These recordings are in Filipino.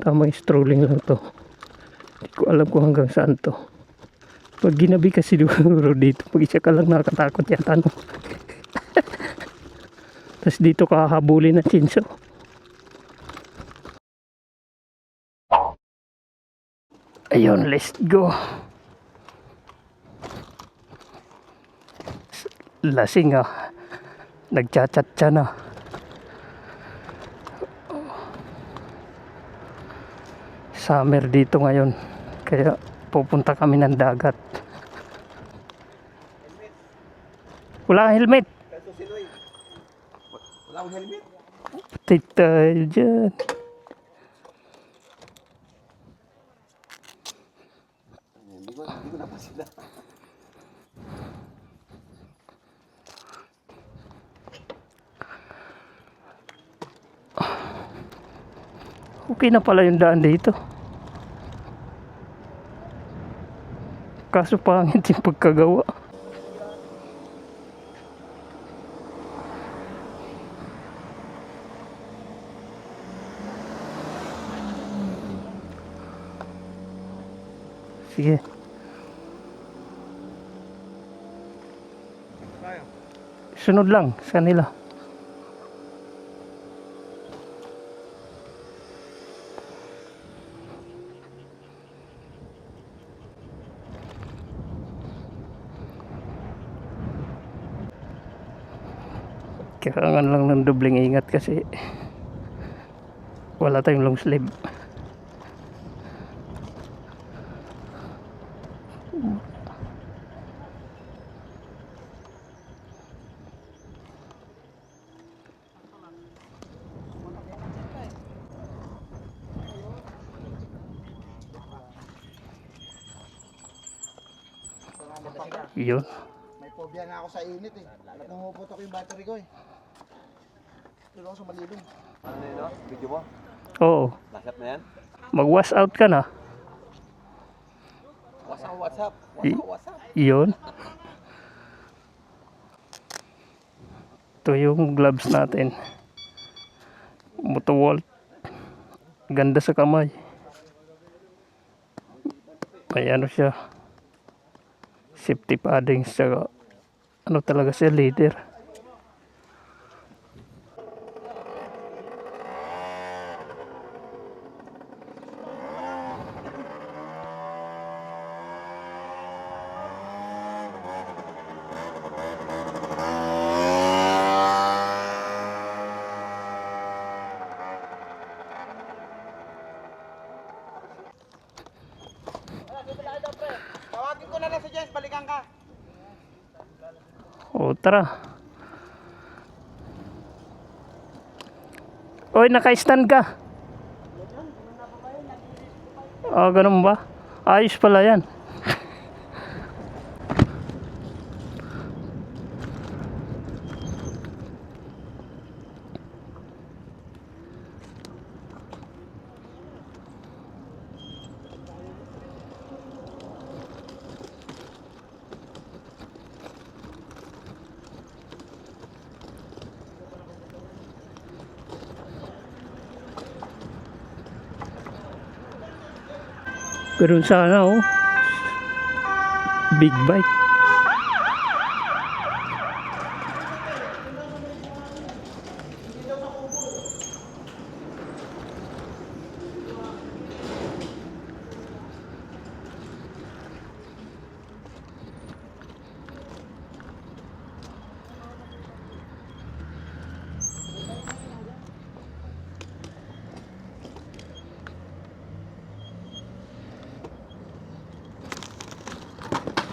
Tamang strolling lang to. Hindi ko alam kung hanggang saan to. Pag ginabi kasi siguro dito, pag isa ka lang nakakatakot yata, no? Tapos dito ka habulin ng chinso. Ayun, let's go. Lasing ah. Nagchat-chat siya na. Summer dito ngayon. Kaya pupunta kami ng dagat. Wala kang helmet. Wala akong helmet. Patay tayo dyan. Hindi ko napasin na. Okay na pala yung daan dito. Kaso pangit yung pagkagawa. Sige. Sunod lang sa kanila. Kailangan lang ng dobleng ingat kasi wala tayong long sleeve. Yun. May phobia nga ako sa init eh. Pumuputok yung battery ko eh. Doon ako sa malilong. Ano na yun, no? Video mo? Oo. Nasap na yan? Mag-wash out ka na. WhatsApp. Yun. Ito yung gloves natin. Motowalt. Ganda sa kamay. May ano siya. Safety padding sa ano talaga siya, leader. Tawagin ko na lang si Jess, balikan ka. O tara. Oy, naka-stand ka. Ganun ba? Ayos pala yan. Ganun sana oh. Big bike.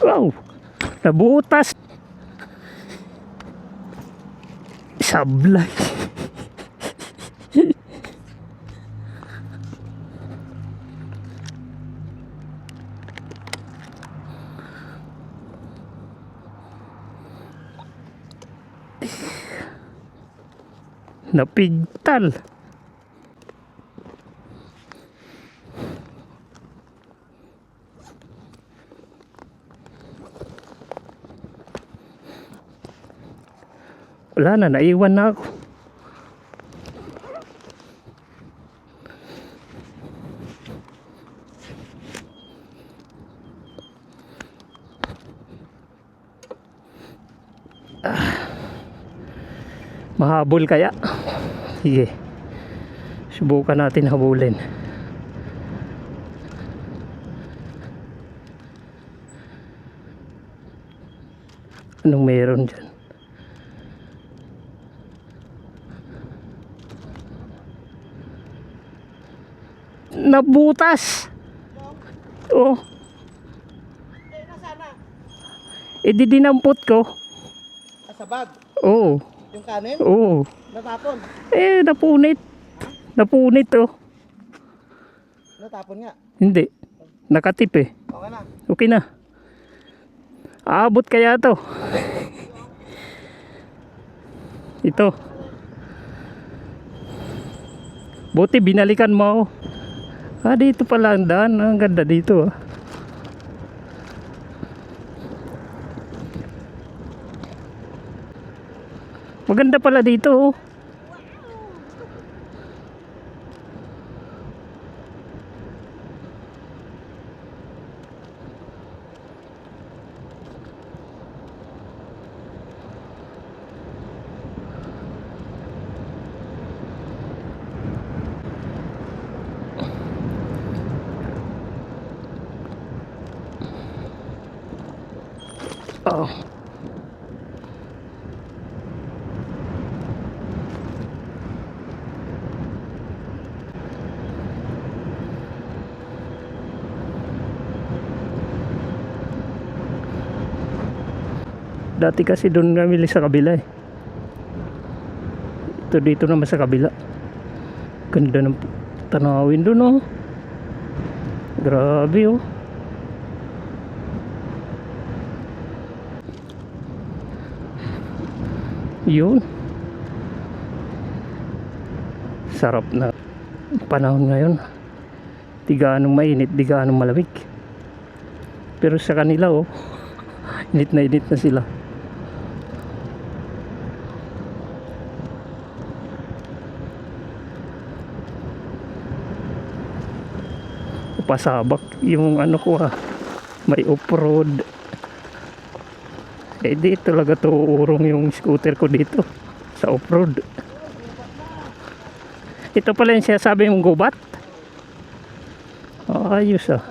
Wow! Nabutas! Sablay! Napigtal! Wala na, naiwan na ako. Mahabol kaya? Sige. Subukan natin habulin. Anong meron dyan? Nabutas! Oh. Eh, nasana? Eh di dinampot ko. Sa bag. Oo. Yung kanin? Oo. Natapon. Eh napunit. Napunit oh. Natapon nga. Hindi. Nakatip eh. Okay na. Okay na. Aabot kaya to. Ito. Buti binalikan mo ako. Ah, dito pala ang daan. Ang ganda dito ah. Maganda pala dito oh. Oh. Dati kasi doon kami sa kabila eh. Ito dito naman sa kabila. Ganda ng tanawin doon oh. Grabe oh. Yun. Sarap na panahon ngayon. Di gaanong mainit, di gaanong malamig. Pero sa kanila oh, init na sila. Pasabak yung ano ko ah, may off-road. Eh di talaga to urong yung scooter ko dito sa off-road. Ito pala yung sinasabi mong gubat. Ayos ah.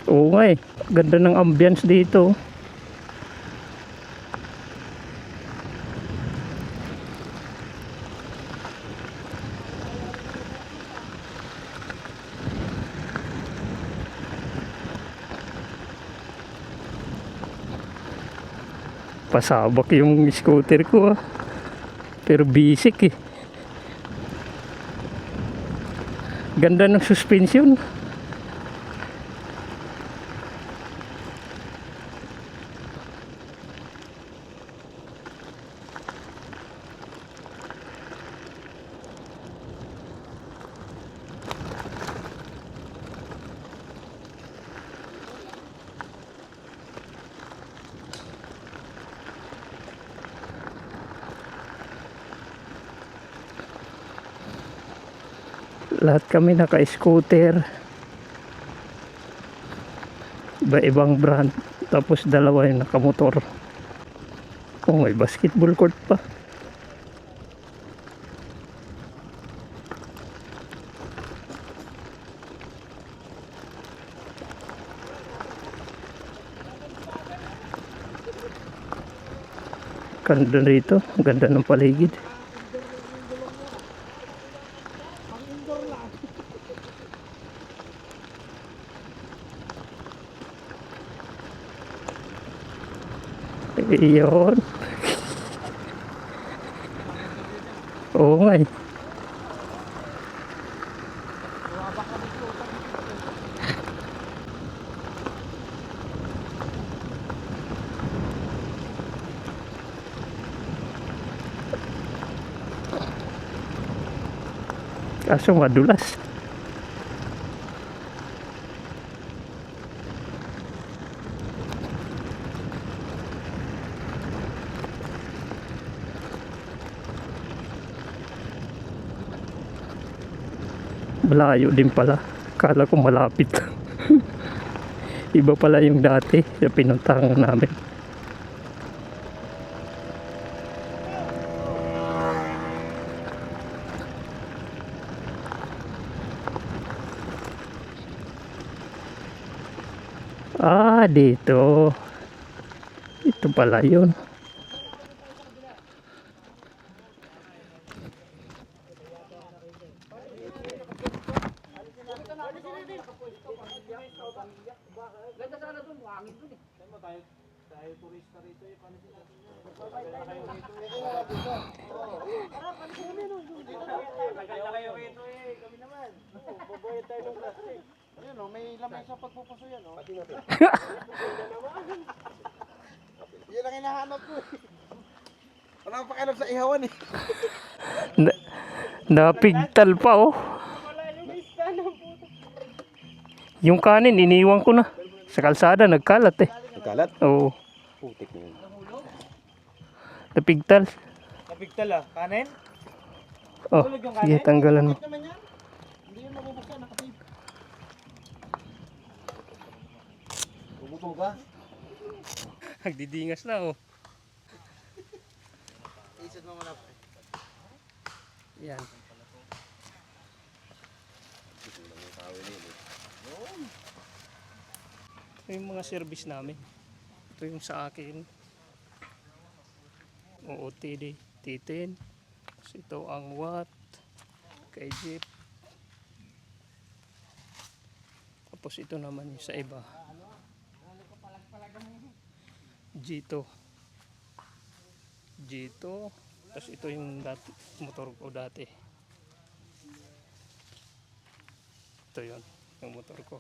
Oo nga eh. Ganda ng ambience dito. Pasabak yung scooter ko ah. Pero basic eh. Ganda ng suspension. Lahat kami naka-scooter. Iba-ibang brand. Tapos dalawa yung nakamotor. Oh, may basketball court pa. Ganda rito. Ganda ng paligid. Iyon. Oo nga eh. Kaso madulas. Malayo din pala. Kala ko malapit. Iba pala yung dati na pinuntahan namin. Ah, dito. Ito pala yun. Ayun o, may lamay sa pagpupuso yan o. Yan ang hinahanap ko eh. Wala kang pakialam sa ihawan eh. Napigtal pa oh. Yung kanin iniwan ko na. Sa kalsada nagkalat eh. Nagkalat? Oo. Putik na yun. Napigtal. Napigtal ah. Kanin? Oh, sige tanggalan mo. Putik naman yan. Hindi yun mabubuksan, nakatip. Bubutong ka? Nagdidingas na oh. Isad mo muna. Yan. Ito yung mga service namin. Ito yung sa akin. OOTD T10. Tapos ito ang watt. Kay Jeep. Tapos ito naman yung sa iba. G2. Tapos ito yung motor ko dati. Ito yun, yung motor ko.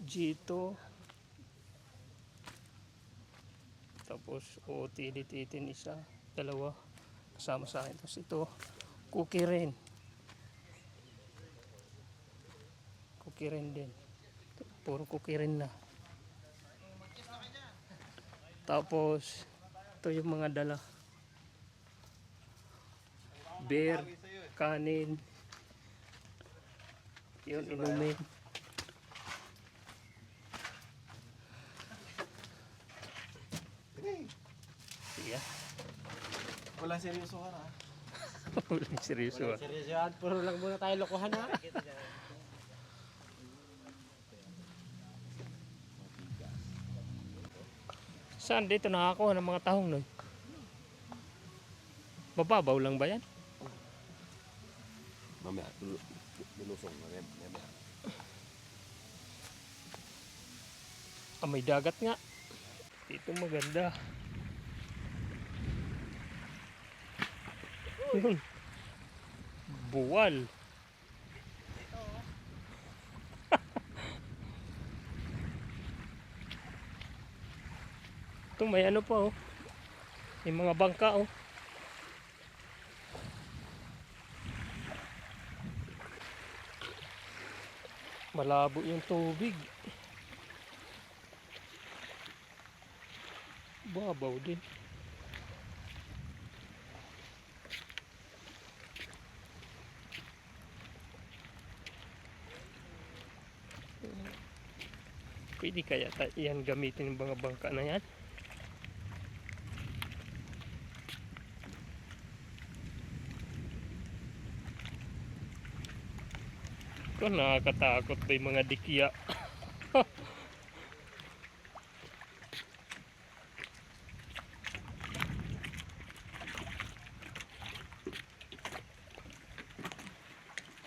G2. Tapos OOTD T10 isa, dalawa. Kasama sa akin. Tapos ito, cookie rin. Cookie rin din. Puro cookie rin na. Tapos, ito yung mga dala. Beer, kanin. Yun, inumin. Sige. Walang seryoso ka na. Walang seryoso ah. Seryoso yan. Puro lang muna tayo lokohan ha. Saan dito nakakuha ng mga tahong nun? Mababaw lang ba yan? Mamaya, lulusong na yan. Ah, may dagat nga. Dito maganda. Yun. Buwal. Ito may ano pa oh. May mga bangka oh. Malabo yung tubig. Babaw din. Pwede kaya yan gamitin ng mga bangka na yan? Ito nakakatakot ba yung mga dikya?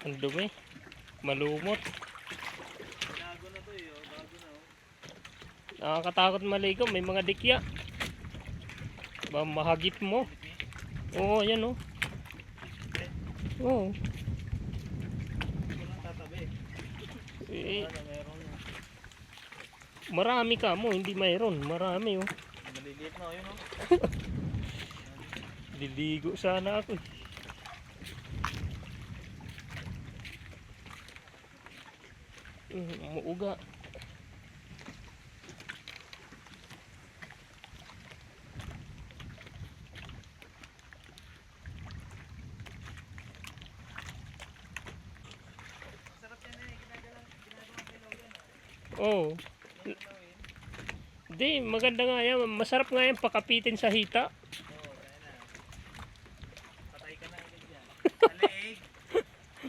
Ang dumi. Malumot. Nakakatakot maligo. May mga dikya. Ba mahagip mo. Oo, yan oh. Oo. Eh, marami ka mo, hindi mayroon. Marami oh. Maliliit na yun oh. Liligo sana ako. Umuuga. Oh. Di, maganda nga yan. Masarap nga yan pakapitin sa hita. Patay ka na agad yan. Sa leeg.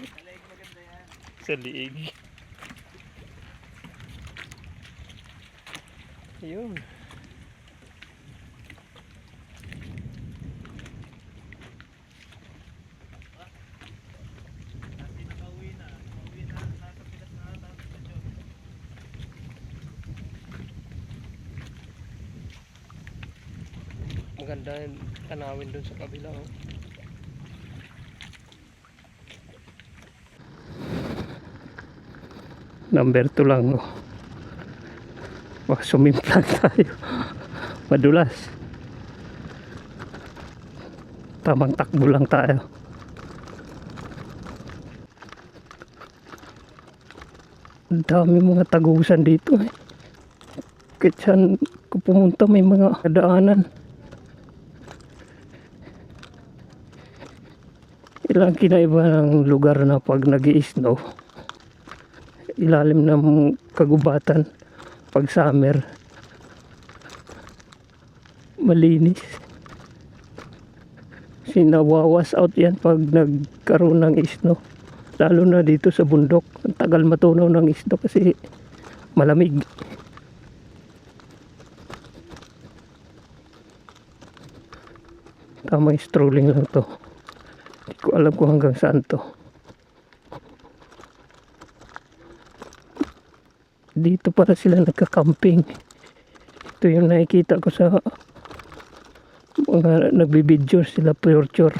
Sa leeg maganda yan. Sa liig. Yun. Kasi nakauwi na. Nakauwi na. Nasa Pilas na ata. Maganda yung tanawin doon sa kabila. Oh. Number 2 lang. Oh. Baka sumimplan tayo. Madulas. Tamang takbo lang tayo. Ang dami mga tagusan dito eh. Kahit saan ko pumunta may mga daanan. Ilang kinaiba ng lugar na pag nag-i-snow. Ilalim ng kagubatan. Pag summer. Malinis. Sinawawas out yan pag nagkaroon ng snow. Lalo na dito sa bundok. Ang tagal matunaw ng snow kasi malamig. Tamang strolling lang to. Hindi ko alam kung hanggang saan to. Dito para sila nagka-camping. Ito yung nakikita ko sa mga nagbibideo sila picture.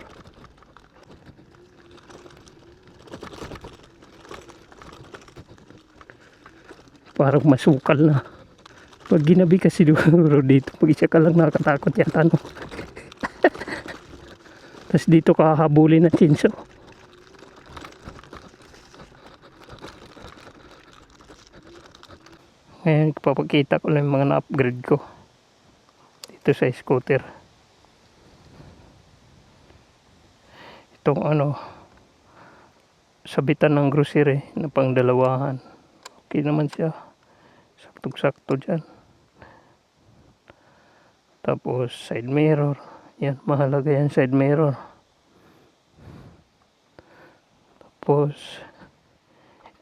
Parang masukal na. Pag ginabi kasi siguro dito, pag isa ka lang nakatakot yata no. Tapos dito kakahabulin ng chinso. Ngayon papakita ko lang yung mga na-upgrade ko dito sa scooter. Itong sabitan ng grocery na pang dalawahan. Okay naman siya. Saktong-sakto dyan. Tapos side mirror. Yan, mahalaga yan side mirror. Tapos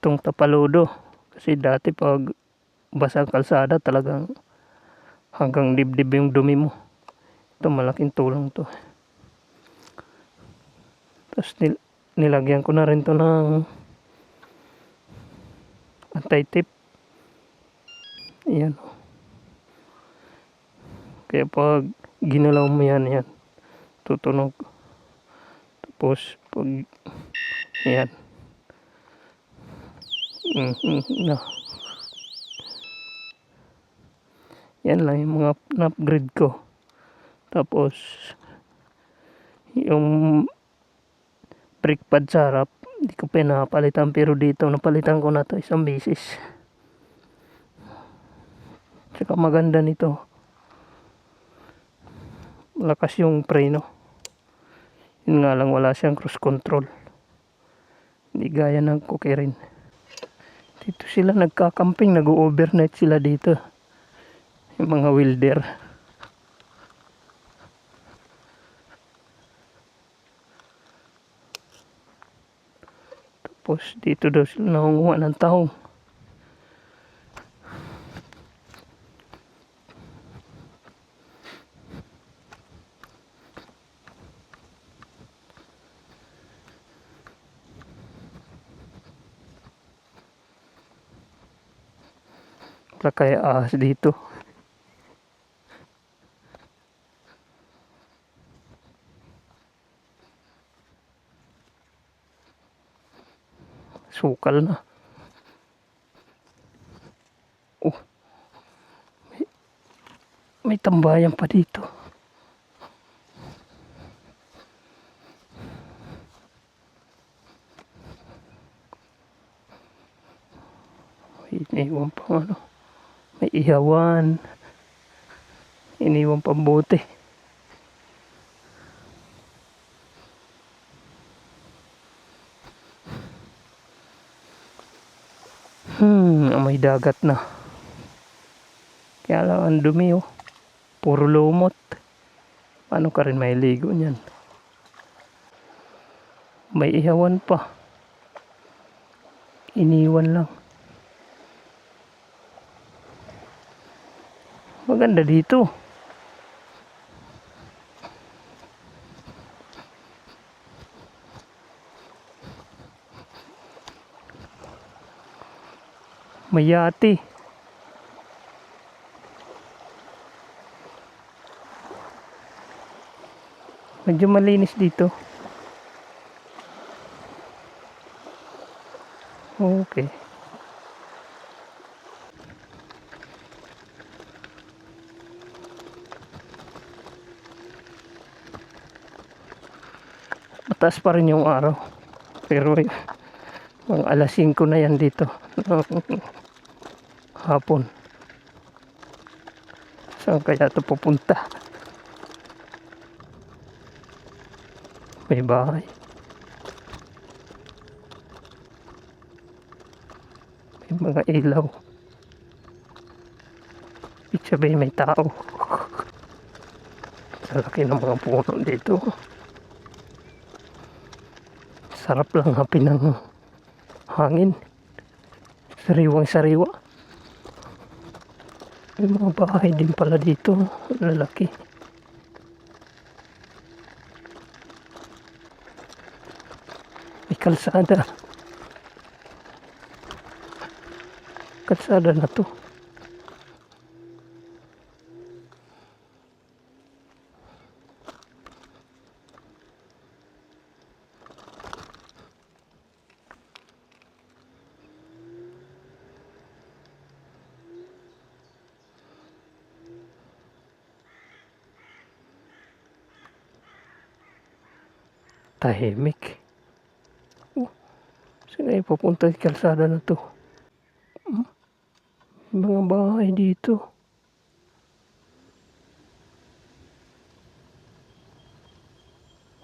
itong tapaludo. Kasi dati pag basang kalsada talagang hanggang dibdib yung dumi mo. Ito malaking tulong to. Tapos nilagyan ko na rin to ng anti-tip. Ayan. Kaya pag ginalaw mo yan tutunog. Tapos pag ayan no. Yan lang yung mga na-upgrade ko. Tapos yung brake pad sa harap hindi ko pinapalitan, pero dito napalitan ko na to isang beses. Tsaka maganda nito, malakas yung preno. Yun nga lang wala siyang cruise control, hindi gaya ng Kukirin. Dito sila nagkakamping, nag-overnight sila dito, yung mga welder. Tapos dito daw sila nangunguha ng tahong. Wala kaya ahas dito. Sukal na. Oh, may tambayan pa dito. iniwan pang ano. May ihawan. Iniwan pang bote. May dagat na. Kaya lang ang dumi oh. Puro lumot. Paano ka rin mailigo niyan? May ihawan pa. Iniwan lang. Maganda dito. May yate. Medyo malinis dito. Okay. Mataas pa rin yung araw. Pero mga alas 5 na yan dito. Hapon. Saan kaya ito pupunta? May bahay. May mga ilaw. Ibig sabihin may tao. Sa laki ng mga puno dito. Sarap lang hapin ng hangin. Sariwang sariwa. May mga bahay din pala dito. Lalaki. May kalsada. Kalsada na to. Tahimik. Saan ay pupunta sa kalsada na to? Mga bahay dito.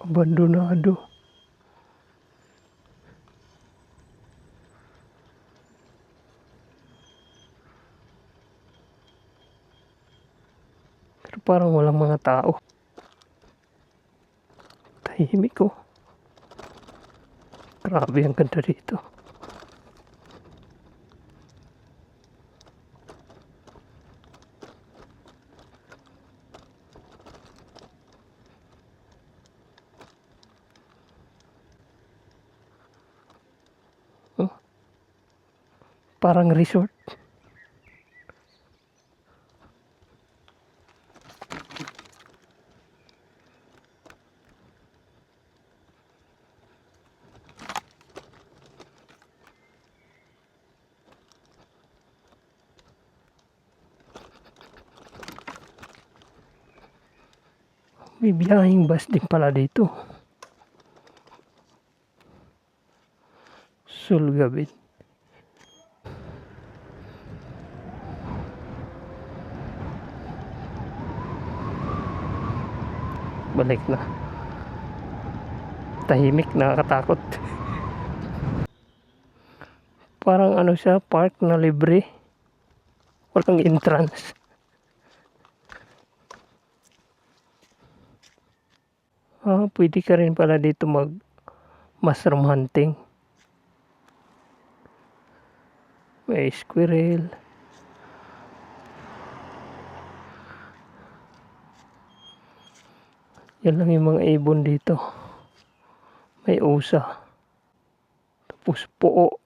Abandonado. Pero parang walang mga tao. Tahimik oh. Grabe ang ganda dito. Parang resort. May biyaheng bus din pala dito. Sulgabit. Balik na. Tahimik, nakakatakot. Parang ano siya, park na libre. Walang entrance. Pwede ka rin pala dito mag mushroom hunting. May squirrel. Yan lang yung mga ibon dito. May usa. Tapos puo.